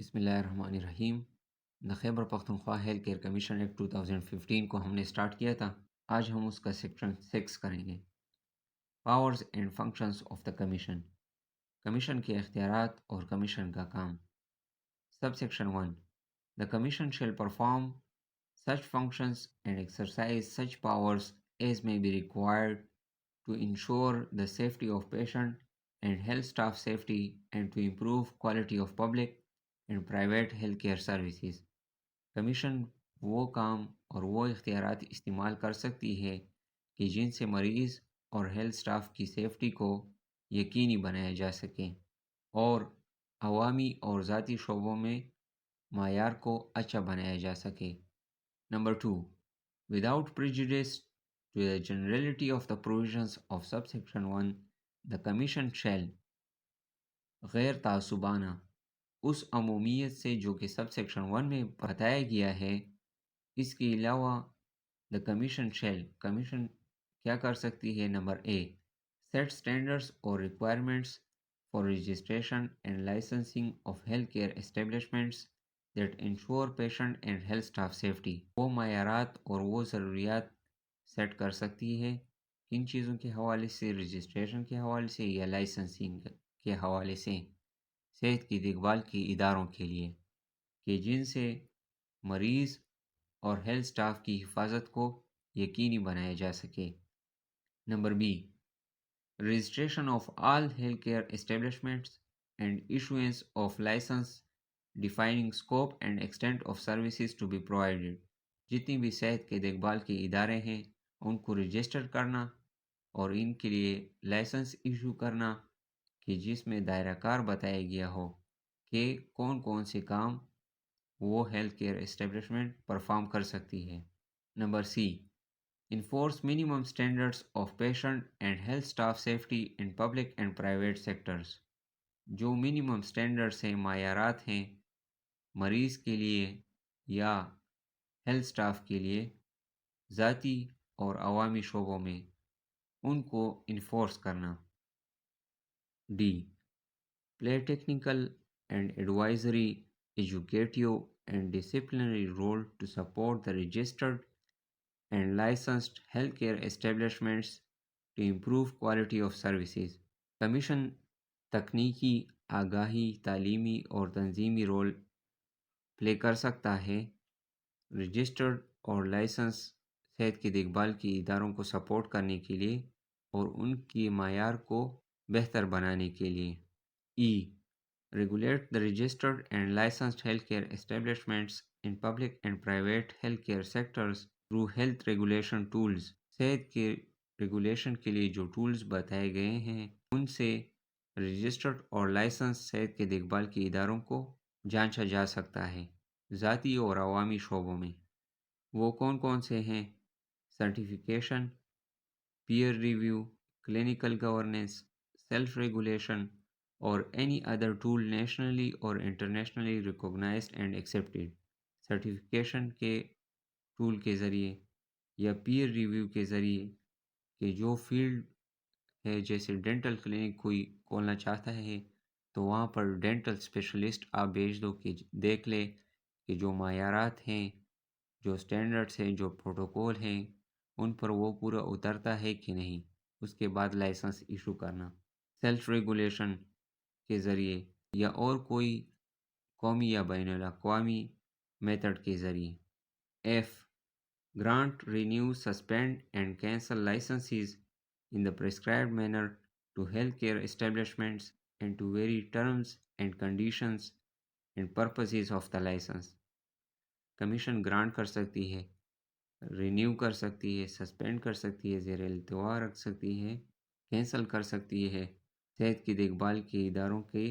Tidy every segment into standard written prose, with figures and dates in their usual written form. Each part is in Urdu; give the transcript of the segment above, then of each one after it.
بسم اللہ الرحمن الرحیم۔ The Khyber Pakhtunkhwa health care commission act 2015 کو ہم نے اسٹارٹ کیا تھا۔ آج ہم اس کا سیکشن 6 کریں گے، powers and functions of the commission, commission کے اختیارات اور کمیشن کا کام۔ Sub section 1، the commission shall perform such functions and exercise such powers as may be required to ensure the safety of patient and health staff safety and to improve quality of public and private healthcare services۔ Commission وہ کام اور وہ اختیارات استعمال کر سکتی ہے کہ جن سے مریض اور ہیلتھ سٹاف کی سیفٹی کو یقینی بنایا جا سکے اور عوامی اور ذاتی شعبوں میں معیار کو اچھا بنایا جا سکے۔ Number 2، without prejudice to the generality of the provisions of subsection 1، the Commission shall غیر تعصبانہ اس عمومیت سے جو کہ سب سیکشن 1 میں بتایا گیا ہے، اس کے علاوہ the Commission shall، کمیشن کیا کر سکتی ہے؟ Number a, set standards or requirements for registration and licensing of healthcare establishments that ensure patient and health staff safety۔ وہ معیارات اور وہ ضروریات سیٹ کر سکتی ہے کن چیزوں کے حوالے سے؟ رجسٹریشن کے حوالے سے یا لائسنسنگ کے حوالے سے صحت کی دیکھ بھال کے اداروں کے لیے، کہ جن سے مریض اور ہیلتھ سٹاف کی حفاظت کو یقینی بنایا جا سکے۔ Number be, registration of all healthcare establishments and issuance of license defining scope and extent of services to be provided۔ جتنی بھی صحت کے دیکھ بھال کے ادارے ہیں ان کو رجسٹر کرنا اور ان کے لیے لائسنس ایشو کرنا کہ جس میں دائرہ کار بتایا گیا ہو کہ کون کون سے کام وہ ہیلتھ کیئر اسٹیبلشمنٹ پرفارم کر سکتی ہے۔ Number C, enforce minimum standards of patient and health staff safety in public and private sectors۔ جو منیمم سٹینڈرڈس ہیں، معیارات ہیں مریض کے لیے یا ہیلتھ سٹاف کے لیے ذاتی اور عوامی شعبوں میں، ان کو انفورس کرنا۔ D, play technical and advisory, educative and disciplinary role to support the registered and licensed healthcare establishments to improve quality of services۔ Commission تکنیکی، آگاہی، تعلیمی اور تنظیمی رول پلے کر سکتا ہے رجسٹرڈ اور لائسنس صحت کی دیکھ بھال کے اداروں کو سپورٹ کرنے کے لیے اور ان کی معیار کو بہتر بنانے کے لیے۔ ای، regulate the registered and licensed healthcare establishments in public and private healthcare sectors through health regulation tools۔ صحت کے ریگولیشن کے لیے جو ٹولز بتائے گئے ہیں ان سے رجسٹرڈ اور لائسنس صحت کے دیکھ بھال کے اداروں کو جانچا جا سکتا ہے ذاتی اور عوامی شعبوں میں۔ وہ کون کون سے ہیں؟ Certification, peer review, clinical governance, self regulation اور any other tool nationally or internationally recognized and accepted۔ Certification کے ٹول کے ذریعے یا پیئر ریویو کے ذریعے کہ جو فیلڈ ہے، جیسے ڈینٹل کلینک کوئی کھولنا چاہتا ہے تو وہاں پر ڈینٹل اسپیشلسٹ آپ بھیج دو کہ دیکھ لے کہ جو معیارات ہیں، جو سٹینڈرڈس ہیں، جو پروٹوکول ہیں ان پر وہ پورا اترتا ہے کہ نہیں، اس کے بعد لائسنس ایشو کرنا۔ سیلف ریگولیشن کے ذریعے یا اور کوئی قومی یا بین الاقوامی میتھڈ کے ذریعے۔ F, grant, renew, suspend and cancel licenses in the prescribed manner to healthcare establishments and to vary terms and conditions and purposes of the license۔ Commission grant کر سکتی ہے، رینیو کر سکتی ہے، سسپینڈ کر سکتی ہے، زیر التوا رکھ سکتی ہے، کینسل کر سکتی ہے صحت کی دیکھ بھال کے اداروں کے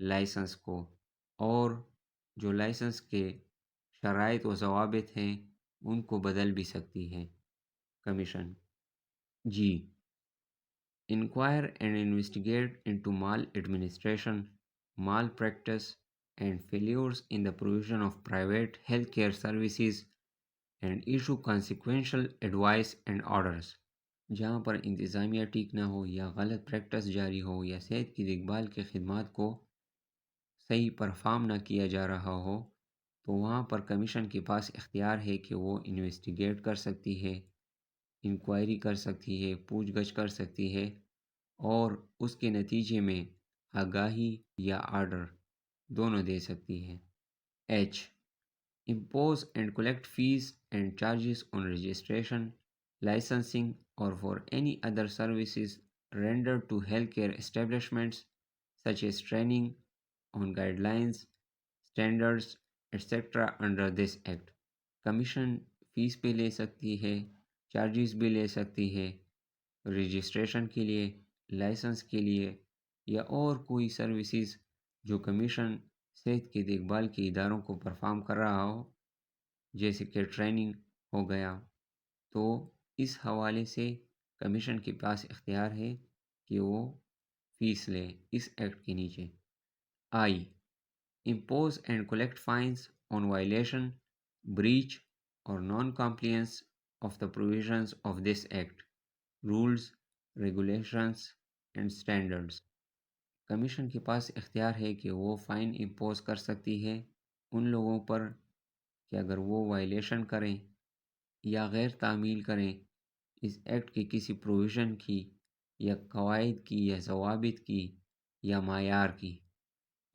لائسنس کو، اور جو لائسنس کے شرائط و ضوابط ہیں ان کو بدل بھی سکتی ہے commission. G, inquire and investigate into maladministration, malpractice, and failures in the provision of private healthcare services and issue consequential advice and orders۔ جہاں پر انتظامیہ ٹھیک نہ ہو یا غلط پریکٹس جاری ہو یا صحت کی دیکھ بھال کے خدمات کو صحیح پرفارم نہ کیا جا رہا ہو تو وہاں پر کمیشن کے پاس اختیار ہے کہ وہ انویسٹیگیٹ کر سکتی ہے، انکوائری کر سکتی ہے، پوچھ گچھ کر سکتی ہے اور اس کے نتیجے میں آگاہی یا آرڈر دونوں دے سکتی ہے۔ H impose and collect fees and charges on registration, licensing, or for any other services rendered to healthcare establishments, such as training on guidelines, standards, etc. under this Act. Commission fee بھی لے سکتی ہے، چارجز بھی لے سکتی ہے، رجسٹریشن کے لیے، لائسنس کے لیے یا اور کوئی سروسز جو کمیشن صحت کی دیکھ بھال کے اداروں کو پرفارم کر رہا ہو، جیسے کہ ٹریننگ ہو گیا، تو اس حوالے سے کمیشن کے پاس اختیار ہے کہ وہ فیس لے اس ایکٹ کے نیچے۔ آئی impose and collect fines on violation, breach, or non-compliance of the provisions of this Act, rules, regulations, and standards. Commission کے پاس اختیار ہے کہ وہ فائن امپوز کر سکتی ہے ان لوگوں پر کہ اگر وہ وائلیشن کریں یا غیر تعمیل کریں اس ایکٹ کے کسی پروویژن کی یا قواعد کی یا ضوابط کی یا معیار کی،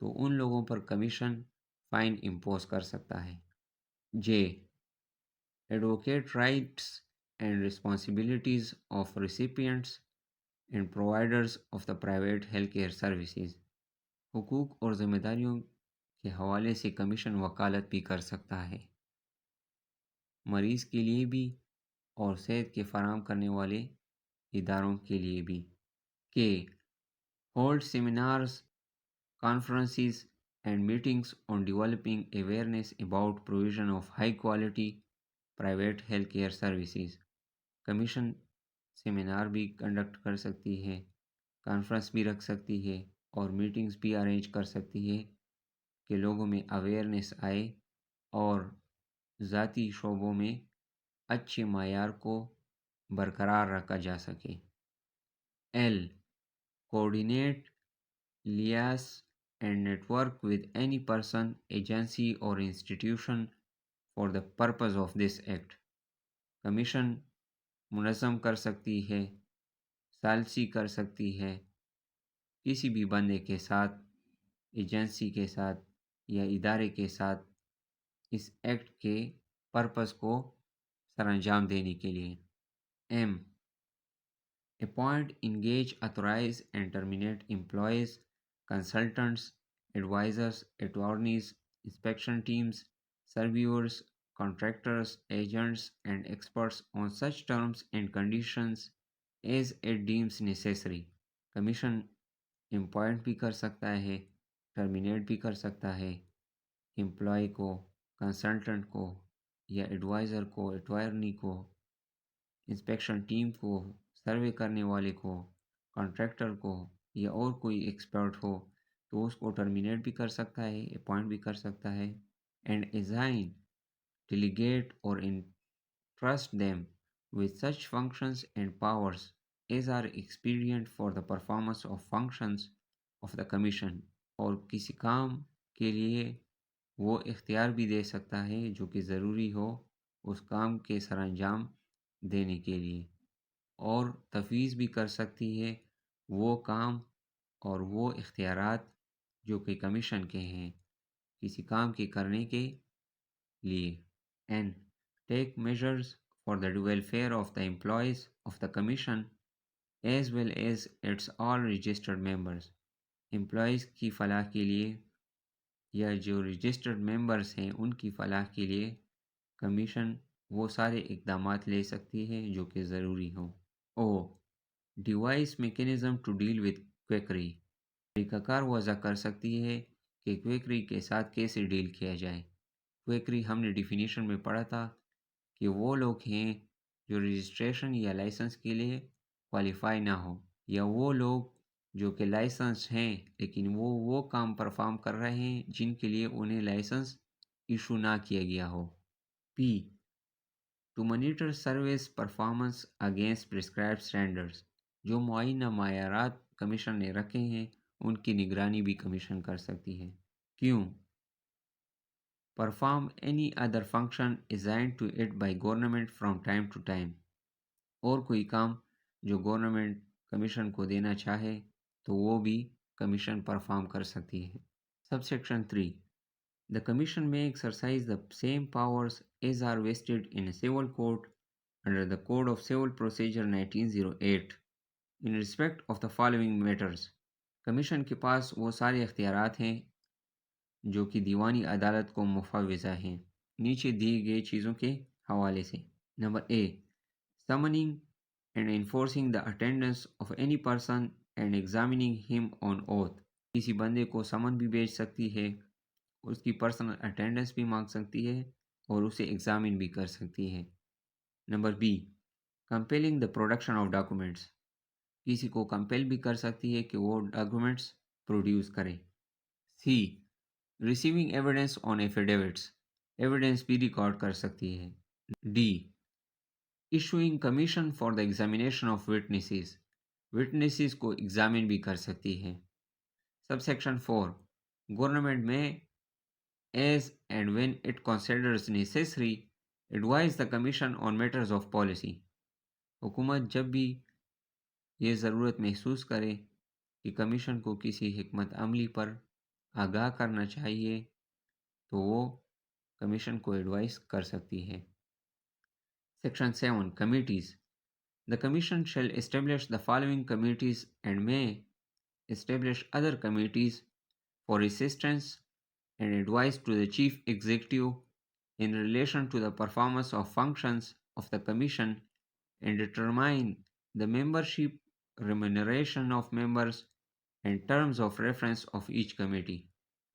تو ان لوگوں پر کمیشن فائن امپوز کر سکتا ہے۔ J advocate rights and responsibilities of recipients and providers of the private health care services, حقوق اور ذمہ داریوں کے حوالے سے کمیشن وکالت بھی کر سکتا ہے، مریض کے لیے بھی اور صحت کے فراہم کرنے والے اداروں کے لیے بھی۔ کہ hold seminars, conferences and meetings on developing awareness about provision of high quality private healthcare services. Commission seminar بھی کنڈکٹ کر سکتی ہے، کانفرنس بھی رکھ سکتی ہے اور میٹنگز بھی ارینج کر سکتی ہے کہ لوگوں میں اویئرنیس آئے اور ذاتی شعبوں میں اچھے معیار کو برقرار رکھا جا سکے۔ L coordinate, liaise and network with any person, agency or institution for the purpose of this act. Commission منظم کر سکتی ہے، ثالثی کر سکتی ہے کسی بھی بندے کے ساتھ، ایجنسی کے ساتھ یا ادارے کے ساتھ اس ایکٹ کے پرپس کو سر انجام دینے کے لیے۔ M appoint, engage, authorize and terminate employees, consultants, advisors, attorneys, inspection teams, surveyors, contractors, agents, and experts on such terms and conditions as it deems necessary. Commission appoint بھی کر سکتا ہے، ٹرمینیٹ بھی کر سکتا ہے امپلائی کو، کنسلٹنٹ کو یا ایڈوائزر کو، اٹارنی کو، انسپیکشن ٹیم کو، سروے کرنے والے کو، کانٹریکٹر کو یا اور کوئی ایکسپرٹ ہو تو اس کو ٹرمینیٹ بھی کر سکتا ہے، اپوائنٹ بھی کر سکتا ہے۔ And assign, delegate or entrust them with such functions and powers as are expedient for the performance of functions of the commission، اور کسی کام کے لیے وہ اختیار بھی دے سکتا ہے جو کہ ضروری ہو اس کام کے سر انجام دینے کے لیے، اور تفویض بھی کر سکتی ہے وہ کام اور وہ اختیارات جو کہ کمیشن کے ہیں کسی کام کے کرنے کے لیے۔ And take measures for the welfare of the employees of the commission as well as its all registered members, employees کی فلاح کے لیے یا جو رجسٹرڈ ممبرز ہیں ان کی فلاح کے لیے کمیشن وہ سارے اقدامات لے سکتی ہے جو کہ ضروری ہوں۔ O devise mechanism to deal with quackery, طریقہ کار وضع کر سکتی ہے کہ کویکری کے ساتھ کیسے ڈیل کیا جائے۔ کویکری ہم نے ڈیفینیشن میں پڑھا تھا کہ وہ لوگ ہیں جو رجسٹریشن یا لائسنس کے لیے کوالیفائی نہ ہو، یا وہ لوگ جو کہ لائسنس ہیں لیکن وہ کام پرفارم کر رہے ہیں جن کے لیے انہیں لائسنس ایشو نہ کیا گیا ہو۔ P to monitor service performance against prescribed standards, جو معینہ معیارات کمیشن نے رکھے ہیں ان کی نگرانی بھی کمیشن کر سکتی ہے۔ کیوں؟ perform any other function assigned to it by government from time to time. اور کوئی کام جو گورنمنٹ کمیشن کو دینا چاہے تو وہ بھی کمیشن پرفارم کر سکتی ہے. Sub section 3. The Commission may exercise the same powers as are vested in a civil court under the Code of Civil Procedure 1908 in respect of the following matters. Commission کے پاس وہ سارے اختیارات ہیں جو کہ دیوانی عدالت کو مفوضہ ہیں نیچے دیے گئے چیزوں کے حوالے سے. Number a summoning and enforcing the attendance of any person and examining him on oath. کسی بندے کو سمن بھی بھیج سکتی ہے، اس کی پرسنل اٹینڈنس بھی مانگ سکتی ہے اور اسے ایگزامن بھی کر سکتی ہے. Number be compelling the production of documents. کسی کو کمپیل بھی کر سکتی ہے کہ وہ ڈاکومنٹس پروڈیوس کرے. C receiving evidence on affidavits. Evidence بھی ریکارڈ کر سکتی ہے. D issuing commission for the examination of witnesses. Witnesses کو ایگزامن بھی کر سکتی ہے. سب سیکشن 4 گورنمنٹ میں as and when it considers necessary advise the commission on matters of policy. حکومت جب بھی یہ ضرورت محسوس کرے کہ کمیشن کو کسی حکمت عملی پر آگاہ کرنا چاہیے تو وہ کمیشن کو ایڈوائز کر سکتی ہے. Section 7 committees. The Commission shall establish the following committees and may establish other committees for assistance and advice to the Chief Executive in relation to the performance of functions of the Commission and determine the membership, remuneration of members, and terms of reference of each committee.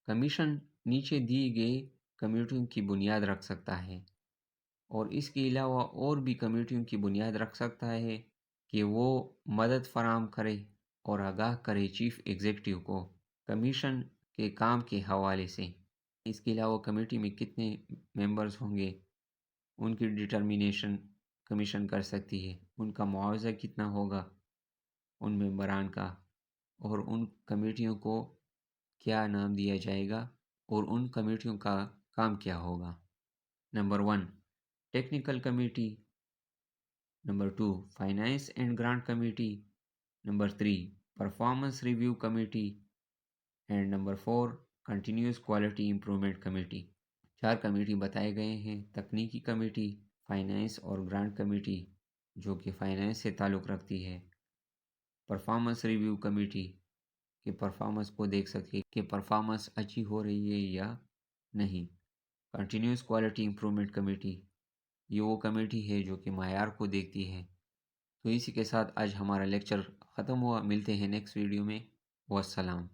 Commission نیچے دی گئی کمیٹیوں کی بنیاد رکھ سکتا ہے اور اس کے علاوہ اور بھی کمیٹیوں کی بنیاد رکھ سکتا ہے کہ وہ مدد فراہم کرے اور آگاہ کرے چیف ایگزیکٹو کو کمیشن کے کام کے حوالے سے. اس کے علاوہ کمیٹی میں کتنے ممبرز ہوں گے ان کی ڈٹرمینیشن کمیشن کر سکتی ہے، ان کا معاوضہ کتنا ہوگا ان ممبران کا، اور ان کمیٹیوں کو کیا نام دیا جائے گا اور ان کمیٹیوں کا کام کیا ہوگا. Number 1 technical committee. Number 2 finance and grant committee. Number 3 performance review committee. And number 4 continuous quality improvement committee. 4 committee بتائے گئے ہیں: تکنیکی کمیٹی، فائنانس اور گرانٹ کمیٹی جو کہ فائنانس سے تعلق رکھتی ہے، پرفارمنس ریویو کمیٹی کہ پرفارمنس کو دیکھ سکے کہ پرفارمنس اچھی ہو رہی ہے یا نہیں، کنٹینیوس کوالٹی امپرومنٹ کمیٹی یہ وہ کمیٹی ہے جو کہ معیار کو دیکھتی ہے. تو اسی کے ساتھ آج ہمارا لیکچر ختم ہوا. ملتے ہیں نیکسٹ ویڈیو میں. والسلام.